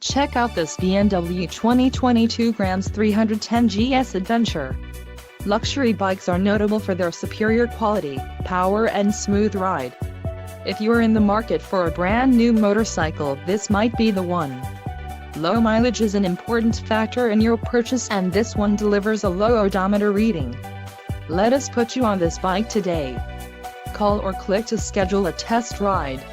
Check out this BMW 2022 Grams 310 GS Adventure. Luxury bikes are notable for their superior quality, power and smooth ride. If you are in the market for a brand new motorcycle, this might be the one. Low mileage is an important factor in your purchase, and this one delivers a low odometer reading. Let us put you on this bike today. Call or click to schedule a test ride.